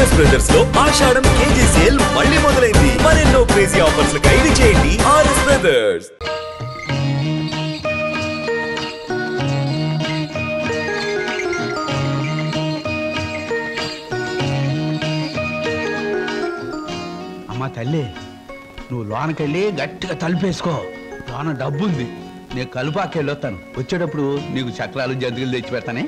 RS brothers లో ఆషాఢం KG sale మళ్ళీ మొదలైంది. మరెన్నో క్రేజీ ఆఫర్స్ ఖైదీ చేయండి ఆర్ఎస్ బ్రదర్స్. అమ్మా తల్లి, నువ్వు లోనకెళ్ళి గట్టిగా తలుపేసుకో. లోన డబ్బుంది. నేను కలుపాకెళ్ళి వస్తాను. వచ్చేటప్పుడు నీకు చక్రాలు జంతికలు తెచ్చి పెడతానే.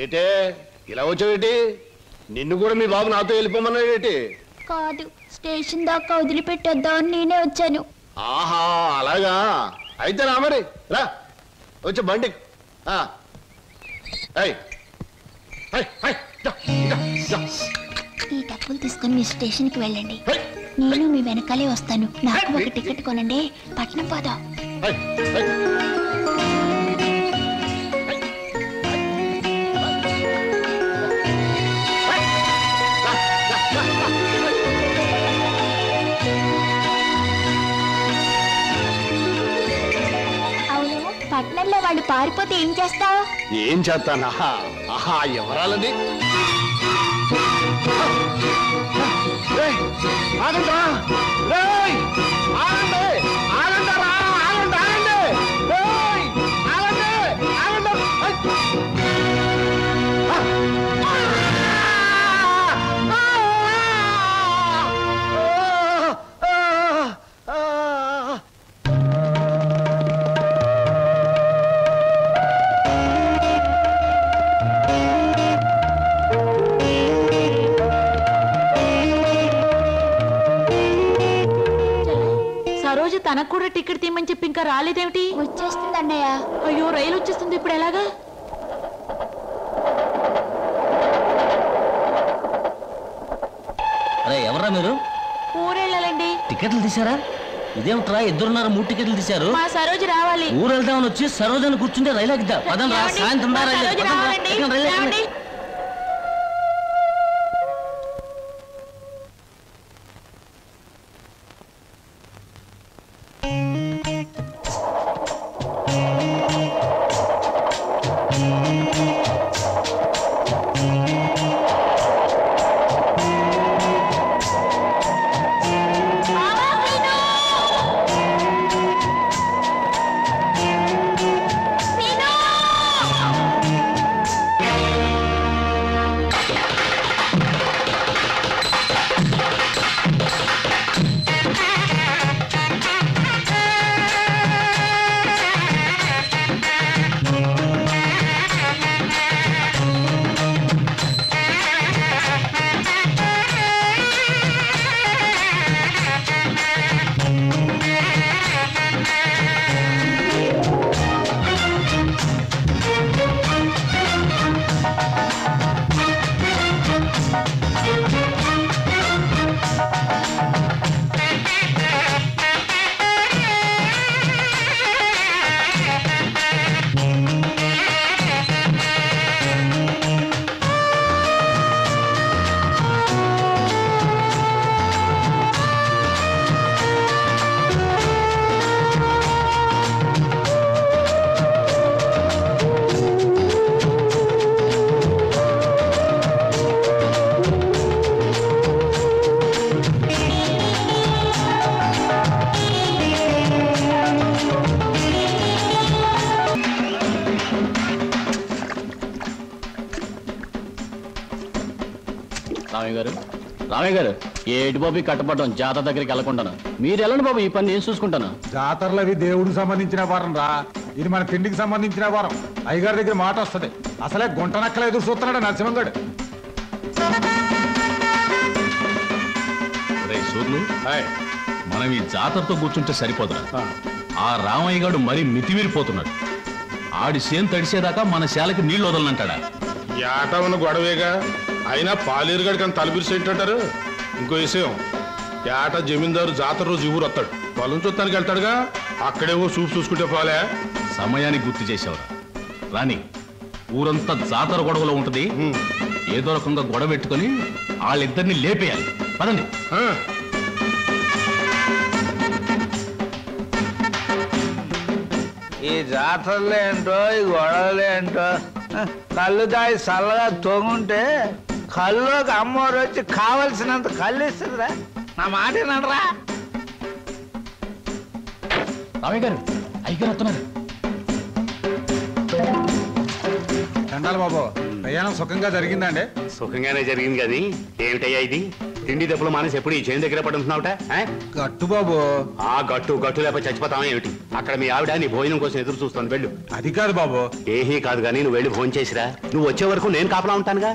ఏటే ఇలా వచ్చావేటి? నిన్ను కూడా మీ బాబు నాతో వెళ్ళిపోమన్నాడేటి? కాదు, స్టేషన్ దాకా వదిలిపెట్టొద్దామని నేనే వచ్చాను. ఆహా, అలాగా. అయితే రా మరి, రా వచ్చే బండి. ఈ డబ్బులు తీసుకుని మీ స్టేషన్ కి వెళ్ళండి. నేను మీ వెనకాలే వస్తాను. నాకు ఒక టికెట్ కొనండి. పట్నం పోదాం. పట్నంలో వాళ్ళు పారిపోతే ఏం చేస్తావు? ఏం చేస్తానా? ఆహా, ఎవరాలని? తనకు కూడా టికెట్ తీయమని చెప్పి ఇంకా రాలేదేమిటి? వచ్చేస్తుంది అన్నయ్య. అయ్యో, రైలు వచ్చేస్తుంది. ఇప్పుడు ఎలాగా? అరే ఎవరా మీరు? ఊరెళ్ళాలండి. టికెట్లు తీసారా? ఇదేమిట్రా, ఇద్దరున్నారు 3 టికెట్లు తీశారు. మా సరోజ రావాలి. ఊరు వెళ్దామని వచ్చి సరోజని కూర్చుంటే రైలు ఎక్కిద్దాం. పదం రా, సాయంత్రం రైలు. రామయ్య గారు, ఏటి బాబు కట్టపడడం జాతర దగ్గరికి వెళ్ళకుండాను. మీరు వెళ్ళండి బాబు, ఈ పని నేను చూసుకుంటాను. జాతరలు అవి దేవుడికి సంబంధించిన వారం రా. ఇది మన తిండికి సంబంధించిన వారం. అయ్యగారి దగ్గర మాట వస్తుంది. అసలే గుంట నక్కలు ఎదురు చూస్తున్నాడు నరసింహంగడు. మనం ఈ జాతరతో కూర్చుంటే సరిపోదురా. ఆ రామయ్య గారు మరీ మితిమీరిపోతున్నాడు. ఆడి సేను తడిసేదాకా మన శాలకి నీళ్లు వదలనంటాడా? ఏట ఉన్న గొడవేగా, అయినా పాలేరుగాడికి అని తలపిరిసేంటారు. ఇంకో విషయం, ఏట జమీందారు జాతర రోజు ఊరు వస్తాడు, పొలం చూస్తానికి వెళ్తాడుగా, అక్కడేవో చూపు చూసుకుంటే పోలే. సమయానికి గుర్తు చేసావురా. రాని ఊరంతా జాతర గొడవలో ఉంటది, ఏదో రకంగా గొడవ పెట్టుకుని వాళ్ళిద్దరిని లేపేయాలి. పదండి. ఈ జాతరలు ఏంటో, ఈ గొడవలు ఏంటో, కళ్ళు దాయి చల్లగా తొంగుంటే కళ్ళుకి అమ్మవారు వచ్చి కావలసినంత కళ్ళు ఇస్తుందిరా. నా మాట ఏనరా? రామయ్య గారు, అయ్యగారు వస్తున్నారు. చండాలి బాబు, ప్రయాణం సుఖంగా జరిగిందండి? సుఖంగానే జరిగింది కానీ ఏమిటయ్యా ఇది? తిండి దెబ్బలు మానేసి ఎప్పుడు ఈ చేను దగ్గర పడుతున్నావుట? గట్టు బాబు. ఆ గట్టు లేకపోతే చచ్చిపోతావా ఏమిటి? అక్కడ మీ ఆవిడ నీ భోజనం కోసం ఎదురు చూస్తాను, వెళ్ళు. అది కాదు బాబు. ఏహీ కాదు కానీ నువ్వు వెళ్ళి భోజనం చేసిరా. నువ్వు వచ్చే వరకు నేను కాపలా ఉంటానుగా.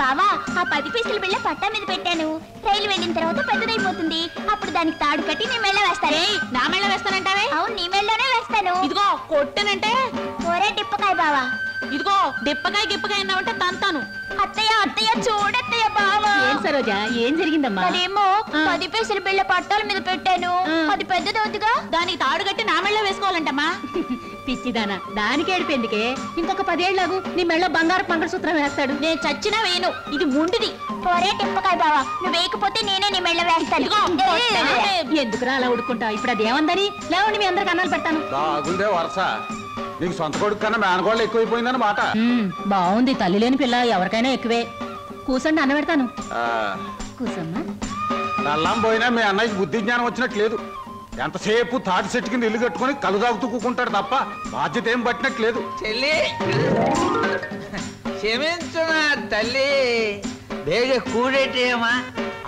బావా, ఆ 10 పైసలు బిళ్ళ పట్టా మీద పెట్టాను. రైలు వెళ్ళిన తర్వాత పెద్దదైపోతుంది. అప్పుడు దానికి తాడు కట్టి నీ మెళ్ళ వేస్తాను. నా మెళ్ళ వేస్తానంటావే? అవును, నీ మెళ్ళలోనే వేస్తాను. ఇదిగో కొట్టనంటే ఒరే డిప్పకాయ బావా. ఇదిగో డిప్పకాయ గిప్పకాయ అన్నావంటే తంతాను. అత్తయ్య అత్తయ్య చూడత్తయ్య బావా. ఏం సరోజా, ఏం జరిగిందమ్మా? మరేమో 10 పైసలు బిళ్ళ పట్టాల మీద పెట్టాను. అది పెద్దదవుతుగా, దానికి తాడు కట్టి నా మెళ్ళ వేసుకోవాలంటమ్మా. పిచ్చిదానా, దానికి ఏడిపోయిందికే. ఇంకొక 10 ఏళ్లకు నీ మెళ్ళ బంగారు మంగళసూత్రం వేస్తాడు. నేను చచ్చినా వేయను, ఇది ముండిది. ఒరే డిప్పకాయ బావా, నువ్వు వేయకపోతే నేనే నీ మెళ్ళ వేస్తాను. ఎందుకురా అలా ఉడుకుంటా? ఇప్పుడు అది ఏమందని లేవండి, మీ అందరికి అన్నాలు పెడతాను. బాగుందే వరుస. నీకు సొంత కొడుకు కన్నా మేనగోళ్ళు ఎక్కువైపోయిందని మాట. బాగుంది, తల్లి లేని పిల్ల ఎవరికైనా ఎక్కువే. కూసండి, అన్న పెడతాను. కూసమ్మా. నల్లం పోయినా మీ అన్నయ్యకి బుద్ధి జ్ఞానం వచ్చినట్టు లేదు. ఎంతసేపు తాటి చెట్టు కింద ఇల్లు కట్టుకుని కలు తాగుతూ కూకుంటాడు తప్ప బాధ్యత ఏం పట్టినట్టు లేదు. చెల్లి క్షమించు నా తల్లి. బేగ కూడేటేమా,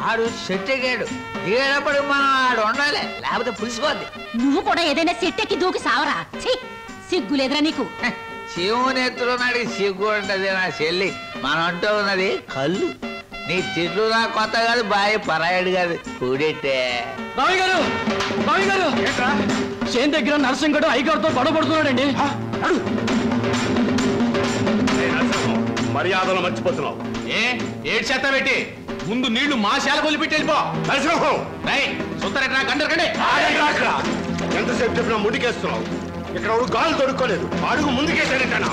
ఆడు చెట్టెగాడు, దిగేటప్పుడు మనం ఆడు ఉండాలి, లేకపోతే పులిసిపోద్ది. నువ్వు కూడా ఏదైనా సెట్టెక్కి దూకి సావరా. సిగ్గులేదురా నీకు? శివుని ఎత్తులో నాడికి సిగ్గు ఉంటది నా చెల్లి. మనం అంటూ ఉన్నది కళ్ళు. నీ తిట్లు నా కొత్త కాదు, బాయ్ పరాయడు కాదు, కూడెట్టే. రామయ్య గారు, రామయ్య గారు, చేను దగ్గర నరసింహుడు అయ్యగారితో గొడవ పడుతున్నాడండి. మర్యాదలు మర్చిపోతున్నావు. ఏడు చేత పెట్టి ముందు నీళ్లు మా శాల కొలిపెట్టి వెళ్ళిపో. సుత్తరెట్రా కండరకండి. ఎంతసేపు చెప్పినా ముడికేస్తున్నావు. ఇక్కడ గాలు దొరుకోలేదు, అడుగు ముందుకేసాడేటనా?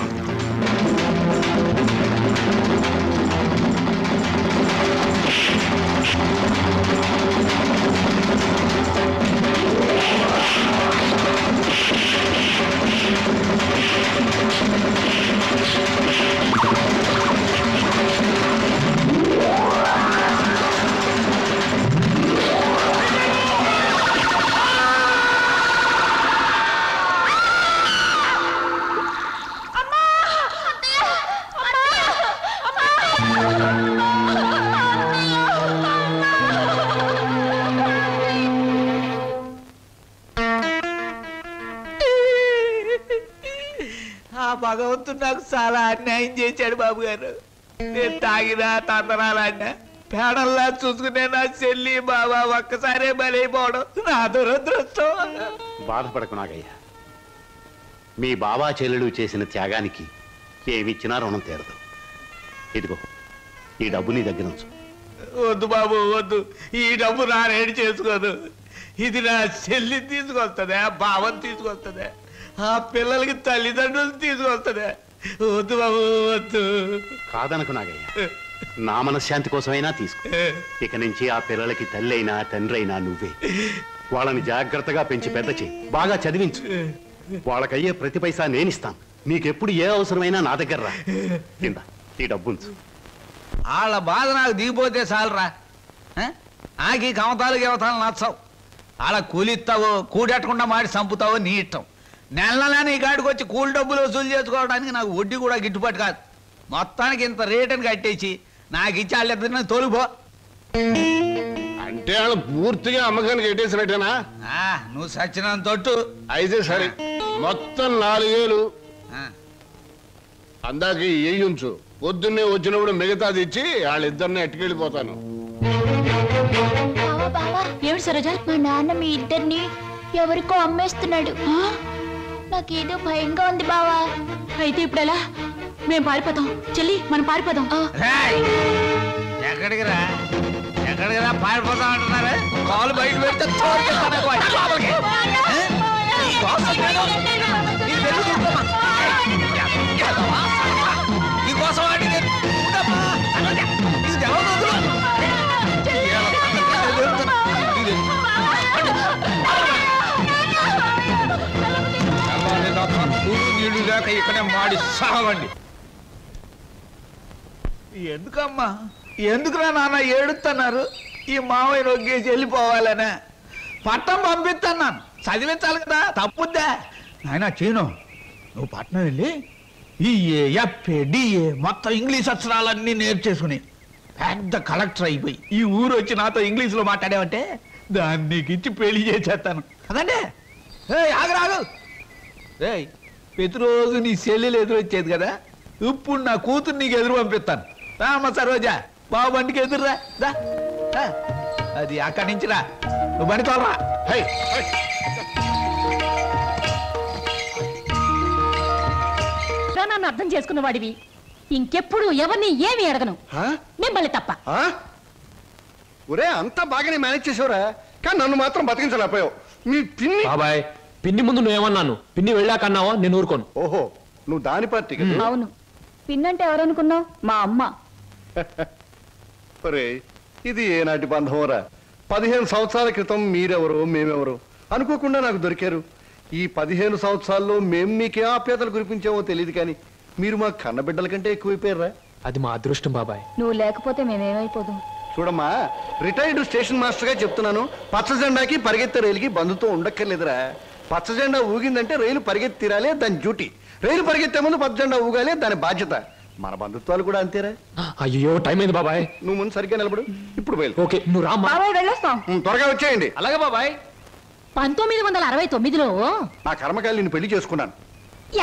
భగవంతుడు నాకు చాలా అన్యాయం చేశాడు బాబు గారు. నేను తాగినా తందనాలన్నా పేడల్లా చూసుకునే నా చెల్లి బాబా ఒక్కసారే బలైపోవడం నా దురదృష్టం. బాధపడకు నాగయ్య, మీ బాబా చెల్లెలు చేసిన త్యాగానికి ఏమిచ్చినా రుణం తీరదు. ఇదిగో ఈ డబ్బు నీ దగ్గర ఉంచు. వద్దు బాబు వద్దు, ఈ డబ్బు నా రేడి చేసుకోదు. ఇది నా చెల్లి తీసుకొస్తుందా, బావని తీసుకొస్తుందా, ఆ పిల్లలకి తల్లిదండ్రులు తీసుకొస్తుందా? వద్దు బాబు వద్దు. కాదనకు నాగయ్య, నా మనశ్శాంతి కోసమైనా తీసుకో. ఇక నుంచి ఆ పిల్లలకి తల్లి అయినా తండ్రి అయినా నువ్వే. వాళ్ళని జాగ్రత్తగా పెంచి పెద్ద చేయి, బాగా చదివించు. వాళ్ళకయ్యే ప్రతి పైసా నేనిస్తాను. నీకెప్పుడు ఏ అవసరమైనా నా దగ్గర రా. కింద ఈ డబ్బుంచు. వాళ్ళ బాధ నాకు దిగిపోతే చాలరా. నాకు ఈ కమతాలు గవతాలు నచ్చవు. వాళ్ళ కూలిస్తావో కూడెట్టకుండా మాడి చంపుతావో నీ ఇష్టం. నెల నీ కాడికి వచ్చి కూలి డబ్బులు వసూలు చేసుకోవడానికి నాకు వడ్డీ కూడా గిట్టుబాటు కాదు. మొత్తానికి ఇంత రేటుని కట్టేసి నాకు ఇచ్చి వాళ్ళిద్దరిని తోలిపో. అంటే వాళ్ళు పూర్తిగా అమ్మకానికి ఎట్టేసినట్టేనా? నువ్వు సచ్చినంత తొట్టు. అయితే సరే, మొత్తం 4000 అందాక ఉంచు. పొద్దున్నే వచ్చినప్పుడు మిగతాది ఇచ్చి వాళ్ళిద్దరిని ఎట్టుకెళ్ళిపోతాను. ఏమిటి సరోజా? మా నాన్న మీ ఇద్దరిని ఎవరికో అమ్మేస్తున్నాడు. నాకేదో భయంగా ఉంది బావా. అయితే ఇప్పుడు ఎలా? మేము పారిపోతాం చెల్లి, మనం పారిపోదాం. ఎక్కడికి రా పారిపోతాం అంటున్నారా? కాలు బయట పెడితే నీకోసం నీళ్లు లేక ఇక్కడే మాడి సాగండి. ఎందుకమ్మా, ఎందుకురా నాన్న ఏడుస్తున్నారు? ఈ మావయ్య నొగ్గేసి వెళ్ళిపోవాలనే పట్నం పంపిస్తున్నాను, చదివించాలి కదా, తప్పుద్దా? నాయన చీను, నువ్వు పట్నం వెళ్ళి ఈ ఎఫ్ఏ డిఏ మొత్తం ఇంగ్లీష్ అక్షరాలన్నీ నేర్చేసుకుని పెద్ద కలెక్టర్ అయిపోయి ఈ ఊరు వచ్చి నాతో ఇంగ్లీష్లో మాట్లాడావంటే దాన్ని నీకు ఇచ్చి పెళ్లి చేసేస్తాను. అదంటే ఆగరాగు. ప్రతిరోజు నీ చెల్లెలు ఎదురు వచ్చేది కదా, ఇప్పుడు నా కూతురు నీకు ఎదురు పంపిస్తాను. రామ్మ సరోజా, బాబు బండికి ఎదురురా. అది అక్కడి నుంచి రా, నువ్వు బండి తోలరా. నన్ను అర్థం చేసుకున్న వాడివి ఇంకెప్పుడు ఎవరిని ఏమి అడగను, మిమ్మల్ని తప్ప. ఒరే అంతా బాగానే మేనేజ్ చేసావురా, కానీ నన్ను మాత్రం బతికించలేకపోయావు. మీ పిన్ని బాబాయ్, పిన్ని ముందు నువ్వేమన్నాను, పిన్ని వెళ్ళాకన్నావా? నేను ఊరుకోను. ఓహో, నువ్వు దాని పార్టీ. అవును, పిన్నంటే ఎవరనుకున్నావు? మా అమ్మ. ఒరే ఇది ఏనాటి బంధంరా? 15 సంవత్సరాల క్రితం మీరెవరు మేమెవరు అనుకోకుండా నాకు దొరికారు. ఈ 15 సంవత్సరాల్లో మేము మీకే ఆప్యాతలు కురిపించామో తెలియదు, కానీ మీరు మా కన్నబిడ్డల కంటే ఎక్కువైపోయారా? అది మా అదృష్టం బాబాయ్. నువ్వు లేకపోతే మేమేమైపోదాం? చూడమ్మా, రిటైర్డ్ స్టేషన్ మాస్టర్ గా చెప్తున్నాను, పచ్చ జెండాకి పరిగెత్తే రైలుకి బంధుతో ఉండక్కర్లేదురా. పచ్చ జెండా ఊగిందంటే రైలు పరిగెత్తి తీరాలే దాని డ్యూటీ. రైలు పరిగెత్తే ముందు పచ్చ జెండా ఊగాలే దాని బాధ్యత. మన బంధుత్వాలు కూడా అంతేరా. అయ్యో టైం అయింది బాబాయ్. నువ్వు ముందు సరిగ్గా నిలబడు, ఇప్పుడు బయలు. ఓకే, నువ్వు రామ్మా. త్వరగా వచ్చేయండి. అలాగే బాబాయ్. 1969లో నా కర్మకాయలు నిన్ను పెళ్లి చేసుకున్నాను.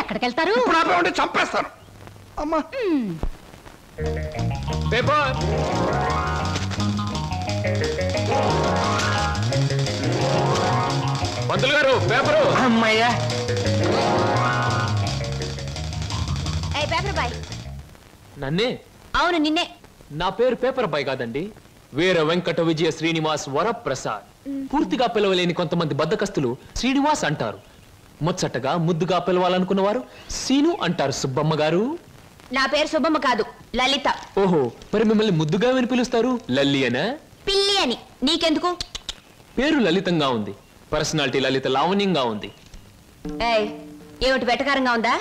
ఎక్కడికెళ్తారు? ఇప్పుడు ఆపే ఉంటే చంపేస్తాను. అమ్మా పేపర్. పంతులు గారు పేపరు. అమ్మయ్యా. Paper boy. నన్నే? అవును నిన్నే. నా పేరు పేపర్ బాయ్ కాదండి, వీర వెంకట విజయ శ్రీనివాస్ వరప్రసాద్. పూర్తిగా పిలవలేని కొంతమంది బద్దకస్తులు శ్రీనివాస్ అంటారు. ముచ్చటగా ముద్దుగా పిలవాలనుకున్న వారు సీను అంటారు. సుబ్బమ్మ గారు. నా పేరు సుబ్బమ్మ కాదు, లలిత. ఓహో, మరి మిమ్మల్ని ముద్దుగా విని పిలుస్తారు లల్లి అనా? పిల్లి అని. నీకెందుకు? పేరు లలితంగా ఉంది, పర్సనాలిటీ లలిత లావణ్యంగా ఉంది. ఏమిటి వెటకారంగా ఉందా?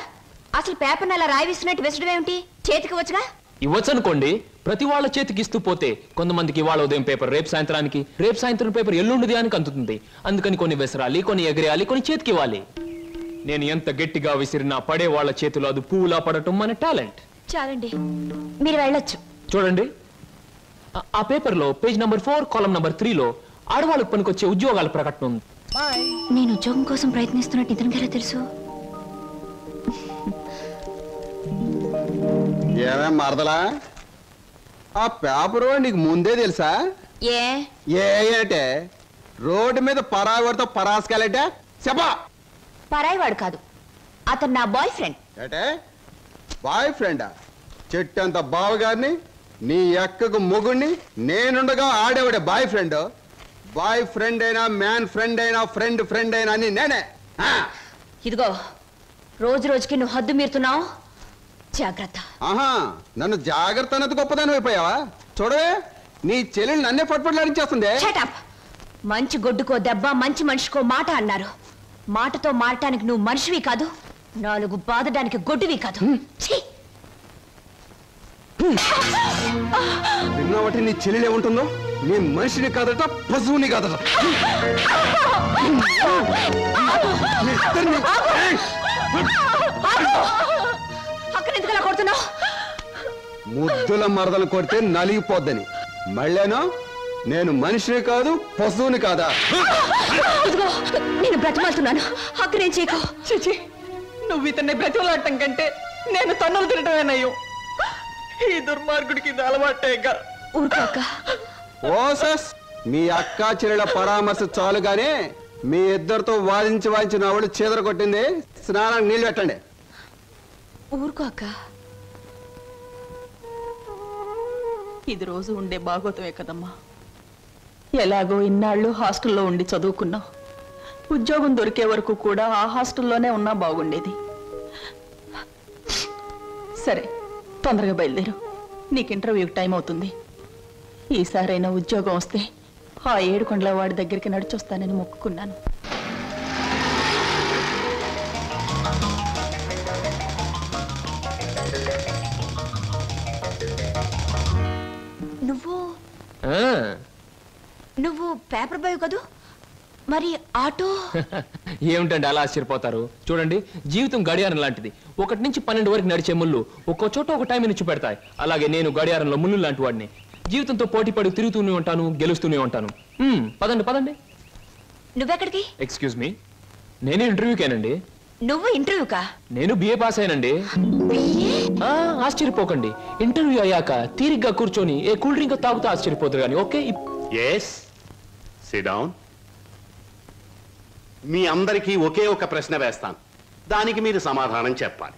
అసలు పేపర్ అలా రాయిస్తున్నట్టు విసడం ఏమిటి? చేతికి వచ్చుగా. ఇవ్వచ్చనుకోండి, ప్రతి వాళ్ళ చేతికి ఇస్తూ పోతే కొంతమందికి ఇవాళ ఉదయం పేపర్ రేపు సాయంత్రానికి, రేపు సాయంత్రం పేపర్ ఎల్లుండి అని అందుతుంది. అందుకని కొన్ని విసరాలి, కొన్ని ఎగరేయాలి, కొన్ని చేతికి ఇవ్వాలి. నేను ఎంత గట్టిగా విసిరినా పడే వాళ్ళ చేతిలో అది పువ్వులా పడటం మన టాలెంట్. చాలండి, మీరు వెళ్ళొచ్చు. చూడండి, ఆ పేపర్ లో పేజ్ నంబర్ 4 కాలం నంబర్ 3లో ఆడవాళ్ళకు పనికొచ్చే ఉద్యోగాల ప్రకటన ఉంది. నేను ఉద్యోగం కోసం ప్రయత్నిస్తున్నట్టు ఇతనికి ఎలా తెలుసు? ఏమేం మరదలా, ఆ పేపరు నీకు ముందే తెలుసా? ఏంటే రోడ్డు మీద పరాయివాడితో పరాసుకెళ్ళటే చెప్పా. పరాయివాడు కాదు, అతను నా బాయ్ ఫ్రెండ్. ఏటే బాయ్ ఫ్రెండా? చెట్టంత బావగారిని, నీ ఎక్కకు మొగుణ్ణి, నేనుండగా ఆడేవాడే బాయ్ ఫ్రెండ్. బాయ్ ఫ్రెండ్ అయినా, మ్యాన్ ఫ్రెండ్ అయినా, ఫ్రెండ్ ఫ్రెండ్ అయినా అని నేనే. ఇదిగో, రోజు రోజుకి నువ్వు హద్దు మీరుతున్నావు, జాగ్రత్త. ఆహా, నన్ను జాగ్రత్త అన్నది గొప్పదాని అయిపోయావా? చూడవే, నీ చెల్లెలు నన్నే పట్టుపట్లాడించేస్తుంది. మంచి గొడ్డుకో దెబ్బ, మంచి మనిషికో మాట అన్నారు. మాటతో మారటానికి నువ్వు మనిషివి కాదు, 4 బాధడానికి గొడ్డువి కాదు. విన్నావటి నీ చెల్లెలు ఏముంటుందో? నీ మనిషిని కాదట, పశువుని కాదట. అక్కడెందుకు అలా కొడుతున్నావు? ముద్దుల మరదలు కొడితే నలిగిపోద్దని. మళ్ళేనో నేను మనిషిని కాదు, పశువుని కాదా? నేను బ్రతిమాలుతున్నాను, అక్కడేం చేయకు. చిచి, నువ్వు ఇతన్ని బ్రతిమలాడటం కంటే నేను తన్నులు తినటమేనయ్యో. ఈ దుర్మార్గుడికి ఇది అలవాటేగా. ఓసస్, మీ అక్క చెల్లెల పరామర్శ చాలుగానే మీ ఇద్దరితో వాదించి నా వాళ్ళు చీదర కొట్టింది. స్నానానికి నీళ్ళు పెట్టండి. ఊరుకో అక్క, ఇది రోజు ఉండే భాగవతమే కదమ్మా. ఎలాగో ఇన్నాళ్ళు హాస్టల్లో ఉండి చదువుకున్నావు. ఉద్యోగం దొరికే వరకు కూడా ఆ హాస్టల్లోనే ఉన్నా బాగుండేది. సరే, తొందరగా బయలుదేరు. నీకు ఇంటర్వ్యూకి టైం అవుతుంది. ఈసారైనా ఉద్యోగం వస్తే ఆ ఏడుకొండల వాడి దగ్గరికి నడిచొస్తానని మొక్కుకున్నాను. నువ్వు పేపర్ బాయ్ కదూ, మరి ఆటో? ఏమిటండి అలా ఆశ్చర్యపోతారు? చూడండి, జీవితం గడియారం లాంటిది. 1 నుంచి 12 వరకు నడిచే ముళ్ళు ఒక్కో చోట ఒక టైం నుంచి పెడతాయి. అలాగే నేను గడియారంలో ముళ్ళు లాంటి వాడిని. జీవితంతో పోటీ పడి తిరుగుతూనే ఉంటాను, గెలుస్తూనే ఉంటాను. పదండి పదండి. నువ్వెక్కడికి? ఎక్స్క్యూజ్ మీ, నేను ఇంటర్వ్యూకేనండి. నువ్వు ఇంటర్వ్యూకా? నేను బిఏ పాస్ అయినండి. ఆశ్చర్యపోకండి, ఇంటర్వ్యూ అయ్యాక తీరిగ్గా కూర్చొని ఏ కూల్ డ్రింక్ తాగుతూ ఆశ్చర్యపోతారు కానీ. Okay, SIT down. మీ అందరికీ ఒకే ఒక ప్రశ్న వేస్తాను, దానికి మీరు సమాధానం చెప్పాలి.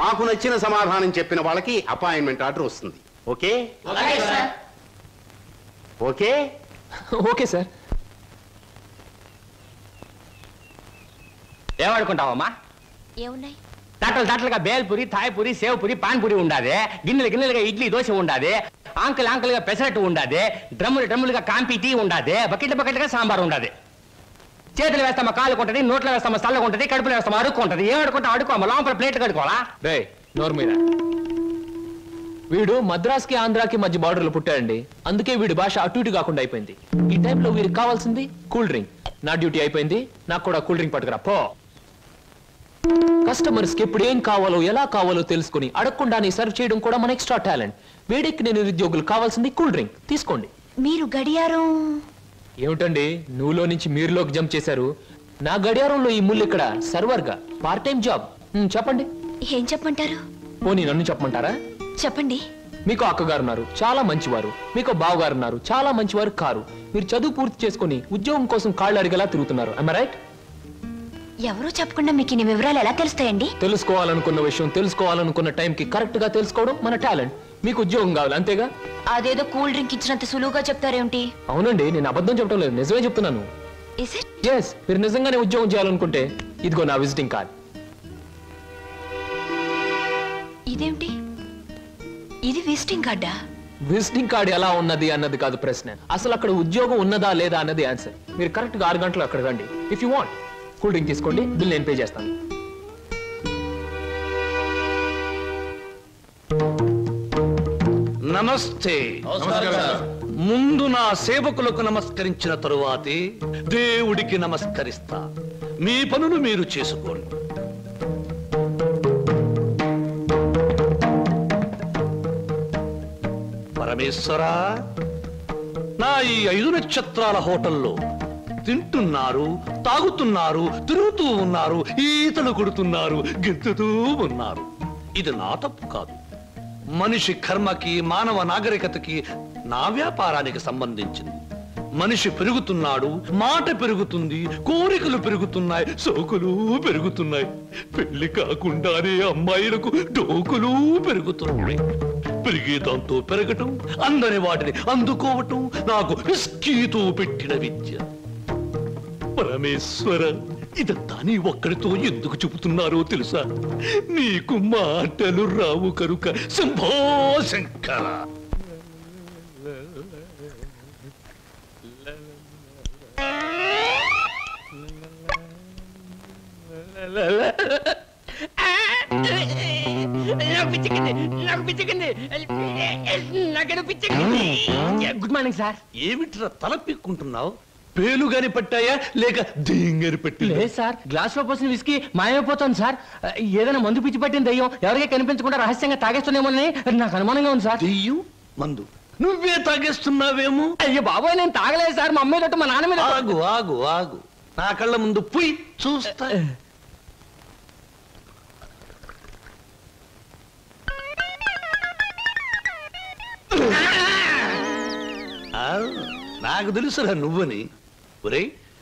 నాకు నచ్చిన సమాధానం చెప్పిన వాళ్ళకి అపాయింట్మెంట్ ఆర్డర్ వస్తుంది. ఓకే? Okay okay sir. ఏమనుకుంటావమ్మా? ఏమున్నాయి? తట్టలుగా బేల్పూరి, థాయ్పూరి, సేవ్పూరి, పాన్పూరి ఉండాది. గిన్నెలుగా ఇడ్లీ దోశ ఉండాది. ఆంకలుగా పెసరట్టు ఉండాది. డ్రమ్ములుగా కాంపి టీ ఉండాది. బకెట్లుగా సాంబార్ ఉండాది. చేతులు వేస్తామా కాలు కొంటది, నోట్లో వేస్తామా చల్లగా ఉంటది, కడుపులో వేస్తామా అడుక్కుంటది. ఏమడుకుంటా అడుకోమా, లోపల ప్లేట్ కడుకోవాలా? రే నోరు మీద. వీడు మద్రాస్కి ఆంధ్రాకి మధ్య బార్డర్లో పుట్టాడండి. అందుకే వీడి భాష అటు ఇటు కాకుండా అయిపోయింది. ఈ టైంలో వీరికి కావాల్సింది కూల్ డ్రింక్. నా డ్యూటీ అయిపోయింది, నాకు కూడా కూల్ డ్రింక్ పట్టుకురా పో. కస్టమర్స్ కి ఎప్పుడు ఏం కావాలో ఎలా కావాలో తెలుసుకుని అడగకుండానే సర్వ్ చేయడం కూడా మన ఎక్స్ట్రా టాలెంట్. వీడికి నేను నిరుద్యోగులు కావాల్సింది కూల్ డ్రింక్. తీసుకోండి. మీరు గడియారం? ఏమిటండి నువ్వులో నుంచి మీరులోకి జంప్ చేశారు? నా గడియారంలో ఈ ముళ్ళు ఇక్కడ సర్వర్ గా పార్ట్ టైం జాబ్. చెప్పండి. ఏం చెప్పమంటారు? పోనీ నన్ను చెప్పమంటారా? చెప్పండి. మీకు అక్కగారు ఉన్నారు, చాలా మంచివారు. మీకు బావగారు ఉన్నారు, చాలా మంచివారు కారు. మీరు చదువు పూర్తి చేసుకుని ఉద్యోగం కోసం కాళ్ళు అడిగేలా తిరుగుతున్నారు. am I right? ఎవరో చెప్పకుండా మీకు ఇన్ని వివరాలు ఎలా తెలుస్తాయండి? తెలుసుకోవాలనుకున్న విషయం తెలుసుకోవాలనుకున్న టైంకి కరెక్ట్ గా తెలుసుకోవడం మన టాలెంట్. మీకు ఉద్యోగం కావాలి అంతేగా? అదేదో కూల్ డ్రింక్ ఇచ్చినంత సులువుగా చెప్తారేంటి? అవునండి, నేను అబద్ధం చెప్పడం లేదు, నిజమే చెప్తున్నాను. ఎస్, మీరు నిజంగానే ఉద్యోగం చేయాలనుకుంటే ఇదిగో నా విజిటింగ్ కార్డ్. ఇదేంటి? ఇది విజిటింగ్ కార్డా? విజిటింగ్ కార్డ్ ఎలా ఉన్నది అన్నది కాదు ప్రశ్న, అసలు అక్కడ ఉద్యోగం ఉన్నదా లేదా అన్నది ఆన్సర్. మీరు కరెక్ట్ గా 6 గంటలు అక్కడ రండి. If you want cool drink తీసుకోండి, బిల్ నేను పే చేస్తాను. నమస్తే. ముందు నా సేవకులకు నమస్కరించిన తరువాతే దేవుడికి నమస్కరిస్తా. మీ పనులు మీరు చేసుకోండి. పరమేశ్వరా, నా ఈ 5 నక్షత్రాల హోటల్లో తింటున్నారు, తాగుతున్నారు, తిరుగుతూ ఉన్నారు, ఈతలు కొడుతున్నారు, గెంతుతూ ఉన్నారు. ఇది నా తప్పు కాదు. మనిషి కర్మకి, మానవ నాగరికతకి, నా వ్యాపారానికి సంబంధించింది. మనిషి పెరుగుతున్నాడు, మాట పెరుగుతుంది, కోరికలు పెరుగుతున్నాయి, సోకులు పెరుగుతున్నాయి. పెళ్లి కాకుండానే అమ్మాయిలకు డోకులు పెరుగుతున్నాయి. పెరిగే దాంతో పెరగటం, అందని వాటిని అందుకోవటం నాకు విస్కీతో పెట్టిన విద్య. పరమేశ్వర, ఇదంతా నీ ఒక్కడితో ఎందుకు చెబుతున్నారో తెలుసా? నీకు మాటలు రావు కనుక. Shambho Shankara. Good morning sir. ఏమిట్రా తల పిక్కుంటున్నావు? పేలుగాని పట్టాయా లేక దేంగని పట్టి? లేదు సార్, గ్లాస్ లో పోసిన విస్కీ మాయమైపోతుంది సార్. ఏదైనా మందు పిచ్చి పట్టిన దయ్యం ఎవరికీ కనిపించకుండా రహస్యంగా తాగేస్తున్నామోనని నాకు అనుమానంగా ఉంది సార్. దెయ్యం మందు నువ్వే తాగేస్తున్నావేమో? అయ్యో బాబోయ్, నేను తాగలేదు సార్. మా అమ్మాయి తట్టు మా నాన్న మీద. ఆగు ఆగు ఆగు, నా కళ్ళ ముందు పోయి చూస్తా. నాకు తెలుసురా నువ్వని. ఒరే,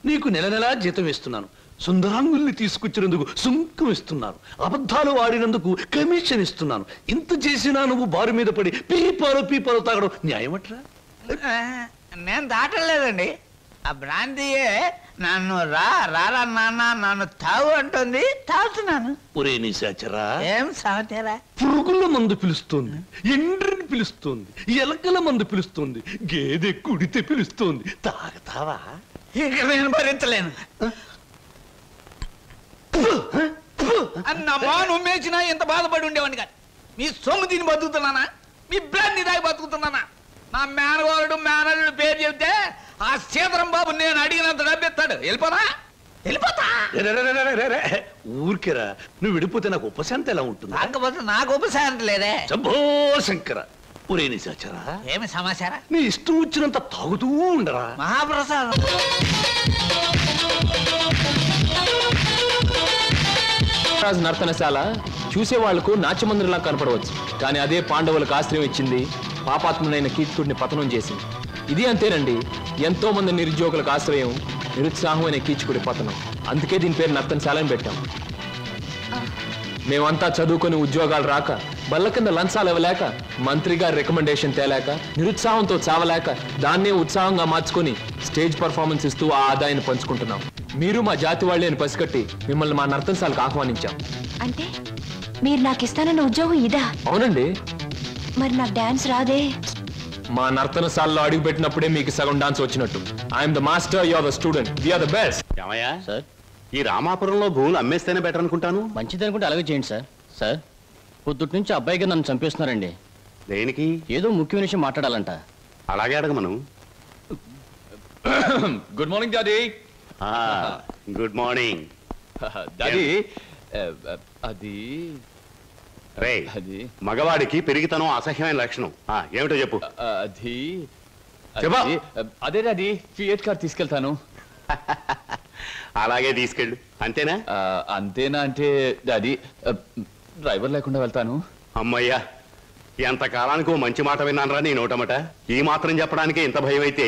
నీకు నెల నెలా జీతం ఇస్తున్నాను. సుందరాంగుల్ని తీసుకొచ్చినందుకు సుంకం ఇస్తున్నాను. అబద్ధాలు ఆడినందుకు కమిషన్ ఇస్తున్నాను. ఇంత చేసినా నువ్వు బారు మీద పడి పీపాలు తాగడం న్యాయమట్రా? నేను దాటలేదండి. ఆ బ్రాంతియే నన్ను రారా నాన్న నన్ను తాగు అంటుంది, తాగుతున్నాను. ఒరే నిశాచరా, ఏం సాగుతారా? పురుగుల మందు పిలుస్తోంది, ఎండ్రిని పిలుస్తోంది, ఎలకల మందు పిలుస్తోంది, గేదె కుడితే పిలుస్తోంది. తాగతావా? ఇక నేను భరించలేను. అన్నమ్మా నుమ్మేసినా ఎంత బాధపడి ఉండేవాడిని కాదు. మీ సొమ్ము తిని బతుకుతున్నానా? మీ బ్రాంతి దాగి బతుకుతున్నానా? నా మేనగోరుడు మేనల్లుడు పేరు చెబితే ఆ సీతరం బాబు నేను అడిగినంత డబ్బిస్తాడు. వెళ్ళిపోతా. ఊరికేరా, నువ్వు విడిపోతే నాకు ఉపశాంతి ఎలా ఉంటుంది? కాకపోతే నాకు ఉపశాంతి లేదే. శంభో శంకర. ఒరే నిశాచరా, ఏమి సమాచారం? నీ ఇష్టం వచ్చినంత తాగుతూ ఉండరా. మహాప్రసాదం. నర్తనశాల చూసే వాళ్లకు నాట్యమందిరంలా కనపడవచ్చు, కానీ అదే పాండవులకు ఆశ్రయం ఇచ్చింది, పాపాత్ముడైన కీచకుడిని పతనం చేసింది. ఇది అంతేనండి, ఎంతో మంది నిరుద్యోగులకు ఆశ్రయం, నిరుత్సాహమైన కీచకుడి పతనం. అందుకే దీని పేరు నర్తనశాల అని పెట్టాం. మేమంతా చదువుకొని ఉద్యోగాలు రాక, బల్ల కింద లంచాలు ఇవ్వలేక, మంత్రి గారి రికమెండేషన్ తేలేక, నిరుత్సాహంతో చావలేక, దాన్నే ఉత్సాహంగా మార్చుకొని స్టేజ్ పర్ఫార్మెన్స్ ఇస్తూ ఆ ఆదాయాన్ని పంచుకుంటున్నాం. మీరు మా జాతి వాళ్ళే అని పసిగట్టి మిమ్మల్ని మా నర్తనశాలకు ఆహ్వానించాం. అంటే మీరు నాకు ఇస్తానన్న ఉద్యోగం ఇదా? అవునండి. మరి నాకు డాన్స్ రాదే? మా నర్తనశాలలో అడుగు పెట్టినప్పుడే మీకు సగం డాన్స్ వచ్చినట్టు. I am the master, you are the student, we are the best. ఏమయ్యా సార్, ఈ రామాపురంలో భూములు అమ్మేస్తేనే బెటర్ అనుకుంటాను. మంచిది అనుకుంటే అలాగే చేయండి సార్. సార్, పొద్దుటి నుంచి అబ్బాయిగా నన్ను చంపేస్తున్నారండి. దేనికి? ఏదో ముఖ్యమైన విషయం మాట్లాడాలంట. అలాగే అడగమను. Good morning daddy. Good morning daddy. అది రే, మగవాడికి పెరిగితనం అసహ్యమైన లక్షణం. ఏమిటో చెప్పు. అది అదే డాడీ, ఫియట్ కార్ తీసుకెళ్తాను. అలాగే తీసుకెళ్ళు. అంతేనా? అంతేనా అంటే డాడీ, డ్రైవర్ లేకుండా వెళ్తాను. అమ్మయ్యా, ఎంతకాలానికి ఓ మంచి మాట విన్నానరా నీ నోటమట. ఈ మాత్రం చెప్పడానికి ఇంత భయం అయితే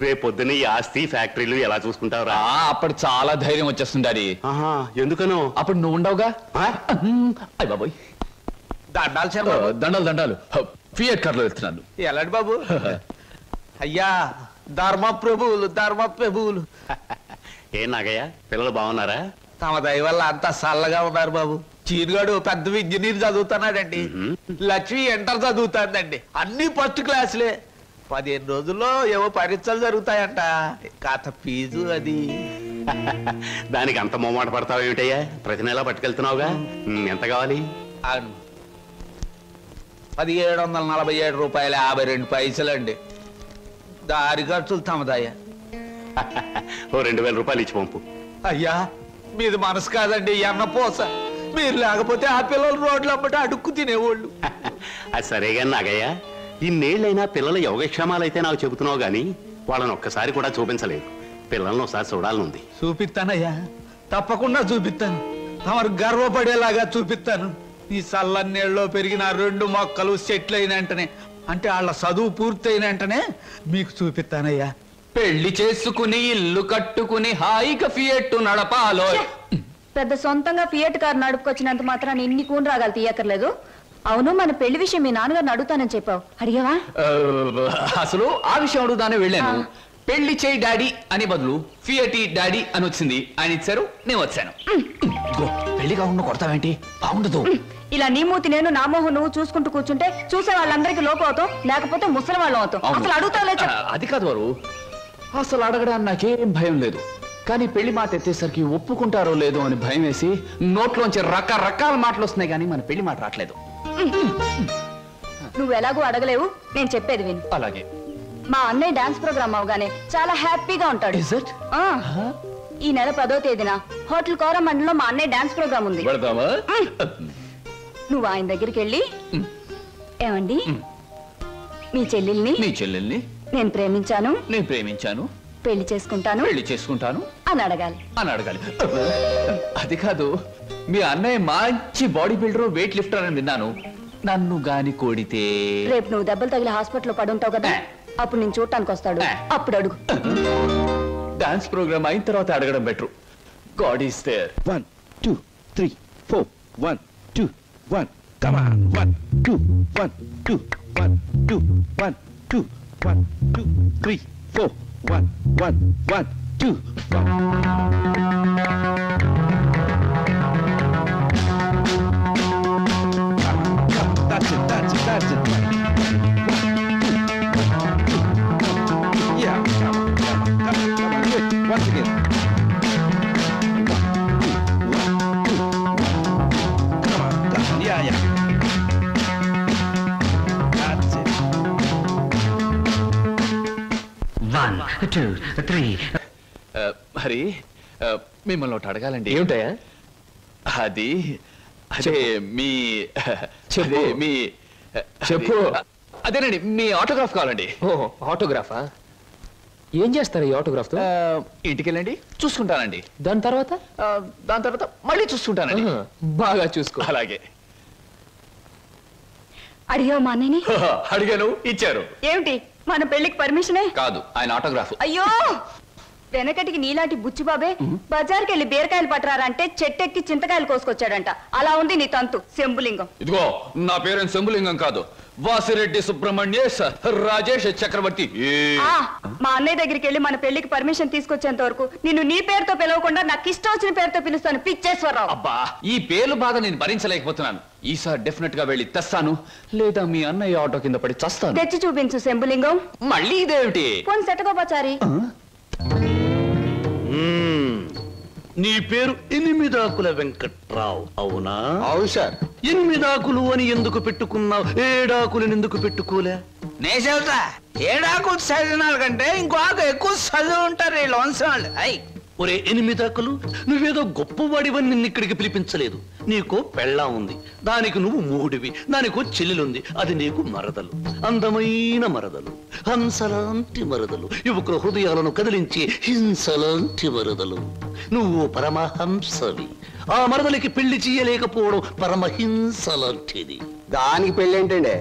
రేపు పొద్దున్న ఈ ఆస్తి ఫ్యాక్టరీలు ఎలా చూసుకుంటావురా? అప్పుడు చాలా ధైర్యం వచ్చేస్తుంది డాడీ. ఎందుకనో? అప్పుడు నువ్వు ఉండవుగా. అయ్య బాబోయ్, దండాలు దండాలు. ఫియట్ కార్ లో వెళ్తున్నాను. ఎలాంటి బాబు? అయ్యా ధర్మ ప్రభువులు. ఏం నాగయ్య, పిల్లలు బాగున్నారా? తమ దయ వల్ల అంతా చల్లగా ఉన్నారు బాబు. చీరుగాడు పెద్ద ఇంజనీర్ చదువుతున్నాడండి. లక్ష్మి ఇంటర్ చదువుతాందండి. అన్ని ఫస్ట్ క్లాసులే. 15 రోజుల్లో ఏవో పరీక్షలు జరుగుతాయంట. కాత ఫీజు అది. దానికి అంత మొమ్మాట పడతావు ఏమిటయ్యా? ప్రతి నెలా పట్టుకెళ్తున్నావుగా. ఎంత కావాలి? 1747 రూపాయలు 52 పైసలండి. దారి ఖర్చులు తమదయ్యా. ఓ 2000 రూపాయలు ఇచ్చి పంపు. అయ్యా మీది మనసు కాదండి, ఎన్నపోస. మీరు లేకపోతే ఆ పిల్లలు రోడ్లు అమ్మట అడుక్కు తినేవాళ్ళు. అది సరేగా నాగయ్య, ఇన్నేళ్ళైనా పిల్లల యోగక్షేమాలైతే నాకు చెబుతున్నావు గాని వాళ్ళని ఒక్కసారి కూడా చూపించలేదు. పిల్లల్ని ఒకసారి చూడాలనుంది. చూపిస్తానయ్యా, తప్పకుండా చూపిస్తాను. తమరు గర్వపడేలాగా చూపిస్తాను. ఈ చల్లన్నేళ్ళలో పెరిగిన 2 మొక్కలు సెట్లు అయిన వెంటనే, అంటే వాళ్ళ చదువు పూర్తయిన వెంటనే మీకు చూపిస్తానయ్యా. పెళ్లి చేసుకుని ఇల్లు కట్టుకుని హాయిగా ఫియట్ నడపాలో. పెద్ద సొంతంగా ఫియట్ కార్ నడుపుకొచ్చినంత మాత్రాన్ని ఇన్ని కూని రాగాలు తీయక్కర్లేదు. అవును, మన పెళ్లి విషయం మీ నాన్నగారిని అడుగుతానని చెప్పావు, అడిగావా? అసలు ఆ విషయం అడుగుతానే వెళ్ళాను. పెళ్లి చేయి డాడీ అని బదులు ఫియటి డాడీ అని వచ్చింది. ఆయన ఇచ్చారు, నేను వచ్చాను. పెళ్లి కాకుండా కొడతావేంటి? బాగుండదు. ఇలా నీ మూతి నేను, నా మోహం నువ్వు చూసుకుంటూ కూర్చుంటే చూసే వాళ్ళందరికీ లోపం అవుతాం, లేకపోతే ముసలి వాళ్ళం అవుతాం. అసలు అడుగుతావులే. అది కాదు వారు, అసలు అడగడానికి నాకేం భయం లేదు. కానీ పెళ్లి మాట ఎత్తేసరికి ఒప్పుకుంటారో లేదో అని భయం వేసి నోట్లోంచి రకరకాల మాటలు వస్తున్నాయి, కానీ మన పెళ్లి మాట రావట్లేదు. నువ్వు ఎలాగో అడగలేవు, నేను చెప్పేది విను. అలాగే. మా అన్నయ్య డాన్స్ ప్రోగ్రామ్ అవగానే చాలా హ్యాపీగా ఉంటాడు. ఈ నెల 10వ తేదీన హోటల్ కోరమండలో మా అన్నయ్య డాన్స్ ప్రోగ్రామ్ ఉంది. నువ్వు ఆయన దగ్గరికి వెళ్ళి, ఏమండి మీ చెల్లెల్ని నేను ప్రేమించాను, పెళ్లి చేసుకుంటాను అని అడగాలి. అది కాదు, మీ అన్నయ్య మంచి బాడీ బిల్డర్, వెయిట్ లిఫ్టర్ అని విన్నాను. నన్ను గాని కోడితే రేపు నువ్వు దెబ్బలు తగిలి హాస్పిటల్లో పడుంటావు కదా, అప్పుడు నేను చూడటానికి వస్తాడు. అప్పుడు అడుగు. డాన్స్ ప్రోగ్రామ్ అయిన తర్వాత అడగడం better. God is there. 1 2 3 4 1 2 1 come on 1 2 1 2 1 2 1 2 1 2 3 4 1 1 1 2 That's it. Yeah, come on, do it. Once again. Come on, yeah. That's it. 1 2 3. మరి మిమ్మల్ని ఒకటి అడగాలండి. ఏమిటయా? అదే మీ చెప్పు. అదేనండి మీ ఆటోగ్రాఫ్ కావాలండి. ఆటోగ్రాఫా? ఏం చేస్తారు ఈ ఆటోగ్రాఫ్ తో? ఇంటికి వెళ్ళండి, చూసుకుంటానండి. దాని తర్వాత మళ్ళీ చూసుకుంటానండి. బాగా చూసుకో. అలాగే. అడిగావు మా అన్నయ్యని? అడిగాను, ఇచ్చారు. ఏమిటి మన పెళ్లికి పర్మిషనే? కాదు, ఆయన ఆటోగ్రాఫ్. అయ్యో, వెనకటికి నీలాంటి బుచ్చిబాబే బజార్కి వెళ్ళి బీరకాయలు పట్టరారంటే చెట్టెక్కి చింతకాయలు కోసుకొచ్చాడంట. అలా ఉంది నీ తంతు శంభులింగం. ఇదిగో, నా పేరు శంభులింగం కాదు, వాసిరెడ్డి సుబ్రహ్మణ్యేశ్ రాజేష్ చక్రవర్తి. మా అన్నయ్య దగ్గరికి వెళ్ళి మన పెళ్లికి పర్మిషన్ తీసుకొచ్చేంత వరకు నిన్ను నీ పేరుతో పిలవకుండా నాకు ఇష్టం వచ్చిన పేరుతో పిలుస్తాను. పిచ్చేశ్వరరావు. అబ్బా, ఈ పేర్లు బాధ నేను భరించలేకపోతున్నాను. ఈసారి డెఫినెట్ గా వెళ్ళి తెస్తాను, లేదా మీ అన్నయ్య ఆటో కింద పడి చస్తాను. తెచ్చి చూపించు శంభులింగం. మళ్ళీ ఇదేమిటి? పోనీ సెటగోపచారి. నీ పేరు ఎనిమిదాకుల వెంకట్రావు అవునా? అవును సార్. ఎనిమిదాకులు అని ఎందుకు పెట్టుకున్నావు? ఏడాకులను ఎందుకు పెట్టుకోలే? నే చెబుతా, ఏడాకులు చదివినాల కంటే ఇంకో ఆకు ఎక్కువ చదువు ఉంటారు వీళ్ళు వంశాలు. అయ్ ఒరే ఎనిమిదాకులు, నువ్వేదో గొప్పవాడివని నిన్ను ఇక్కడికి పిలిపించలేదు. నీకో పెళ్ళా ఉంది, దానికి నువ్వు మూడివి, దానికో చెల్లెలుంది, అది నీకు మరదలు. అందమైన మరదలు, హంసలాంటి మరదలు, యువకుల హృదయాలను కదిలించి హింసలాంటి మరదలు. నువ్వు పరమహంసవి. ఆ మరదలికి పెళ్లి చేయలేకపోవడం పరమహింసలాంటిది. దానికి పెళ్ళి ఏంటండి?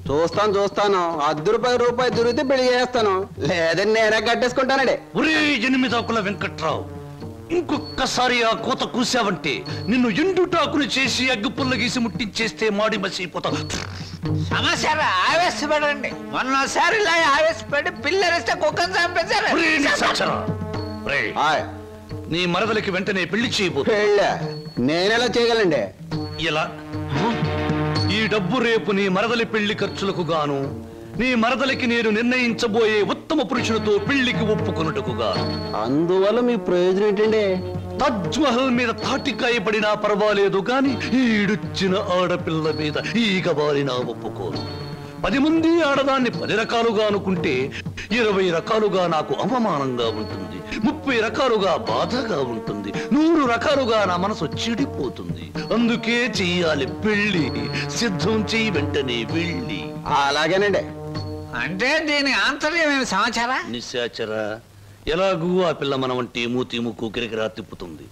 చూస్తాను ₹10 దొరికితే పెళ్లి చేస్తాను, లేదని నేనే కట్టేసుకుంటానండి. ఒరే ఎనిమిదాకుల వెంకట్రావు, ఇంకొక్కసారి ఆ కోత కూసావంటే నిన్ను ఎండుటాకులు చేసి అగ్గిపుల్ల గీసి ముట్టించేస్తే మాడి మసిపోతావు. సమస్య ఆవేశపడండి. మొన్నసారి ఇలా ఆవేశపడి పిల్లరిస్తే కుక్కను చంపేశారు. నీ మరదలికి వెంటనే పెళ్లి చేయబో. నేనెలా చేయగలండి? ఇలా ఈ డబ్బు రేపు నీ మరదలి పెళ్లి ఖర్చులకు గాను, నీ మరదలికి నేను నిర్ణయించబోయే ఉత్తమ పురుషులతో పెళ్లికి ఒప్పుకొనుటకు గాను. అందువల్ల మీ ప్రయోజనం ఏంటండి? తాజ్ మహల్ మీద తాటికాయ పడినా పర్వాలేదు గాని ఈడుచ్చిన ఆడపిల్ల మీద ఈగ బారినా ఒప్పుకోను. 10 మంది ఆడదాన్ని 10 రకాలుగా అనుకుంటే 20 రకాలుగా నాకు అవమానంగా ఉంటుంది, 30 రకాలుగా బాధగా ఉంటుంది, 100 రకాలుగా నా మనసు చెడిపోతుంది. అందుకే చెయ్యాలి పెళ్లి. సిద్ధం చెయ్యి, వెంటనే వెళ్ళి. అలాగేనండి. అంటే దీని ఆంతర్యమైన సమాచారా? నిశాచరా, ఎలాగూ ఆ పిల్ల మన వంటి మూతి ముక్కు కిరికిరా తిప్పుతుంది.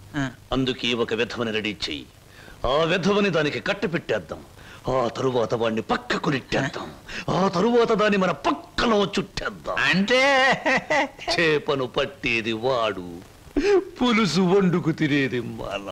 అందుకే ఒక విధవని రెడీ చెయ్యి. ఆ విధవని దానికి కట్ట పెట్టేద్దాం. ఆ తరువాత వాడిని పక్కకు నెట్టేద్దాం. ఆ తరువాత దాన్ని మన పక్కలో చుట్టేద్దాం. అంటే చేపను పట్టేది వాడు, పులుసు వండుకు తినేది మన.